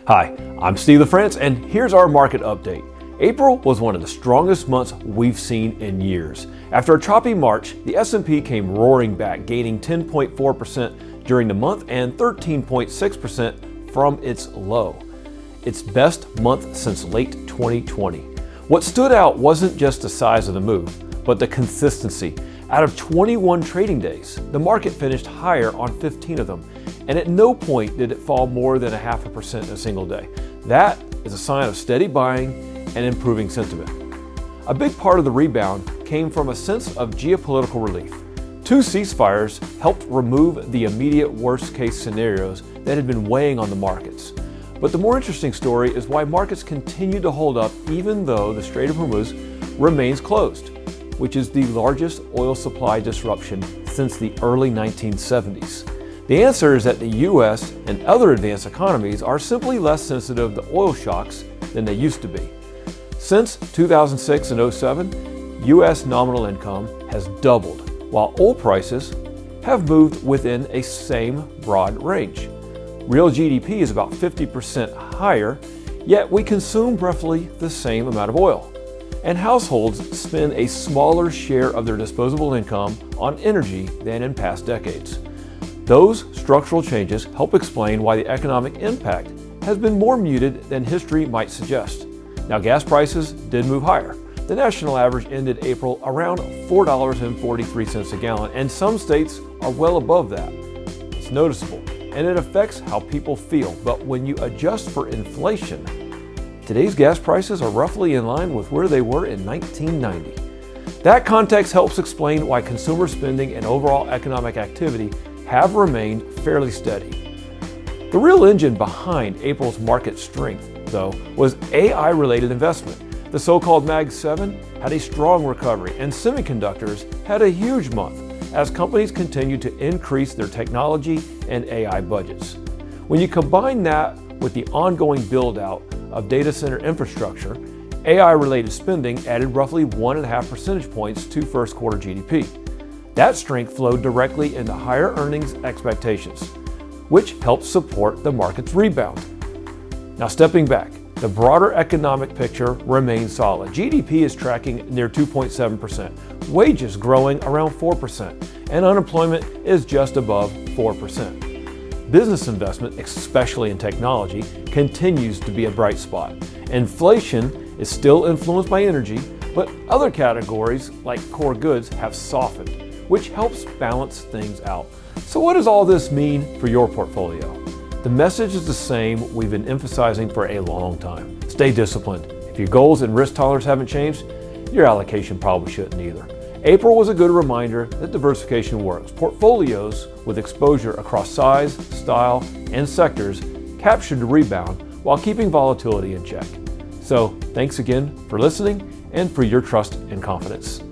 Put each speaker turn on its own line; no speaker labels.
Hi, I'm Steve LaFrance, and here's our market update. April was one of the strongest months we've seen in years. After a choppy March, the S&P came roaring back, gaining 10.4% during the month and 13.6% from its low. Its best month since late 2020. What stood out wasn't just the size of the move, but the consistency. Out of 21 trading days, the market finished higher on 15 of them, and at no point did it fall more than 0.5% in a single day. That is a sign of steady buying and improving sentiment. A big part of the rebound came from a sense of geopolitical relief. 2 ceasefires helped remove the immediate worst-case scenarios that had been weighing on the markets. But the more interesting story is why markets continue to hold up even though the Strait of Hormuz remains closed, which is the largest oil supply disruption since the early 1970s. The answer is that the US and other advanced economies are simply less sensitive to oil shocks than they used to be. Since 2006 and 07, US nominal income has doubled, while oil prices have moved within a same broad range. Real GDP is about 50% higher, yet we consume roughly the same amount of oil. And households spend a smaller share of their disposable income on energy than in past decades. Those structural changes help explain why the economic impact has been more muted than history might suggest. Now, gas prices did move higher. The national average ended April around $4.43 a gallon, and some states are well above that. It's noticeable, and it affects how people feel. But when you adjust for inflation, today's gas prices are roughly in line with where they were in 1990. That context helps explain why consumer spending and overall economic activity have remained fairly steady. The real engine behind April's market strength, though, was AI-related investment. The so-called Mag 7 had a strong recovery, and semiconductors had a huge month as companies continued to increase their technology and AI budgets. When you combine that with the ongoing build-out of data center infrastructure, AI-related spending added roughly 1.5 percentage points to first quarter GDP. That strength flowed directly into higher earnings expectations, which helped support the market's rebound. Now, stepping back, the broader economic picture remains solid. GDP is tracking near 2.7%, wages growing around 4%, and unemployment is just above 4%. Business investment, especially in technology, continues to be a bright spot. Inflation is still influenced by energy, but other categories like core goods have softened, which helps balance things out. So what does all this mean for your portfolio? The message is the same we've been emphasizing for a long time. Stay disciplined. If your goals and risk tolerance haven't changed, your allocation probably shouldn't either. April was a good reminder that diversification works. Portfolios with exposure across size, style, and sectors captured the rebound while keeping volatility in check. So thanks again for listening and for your trust and confidence.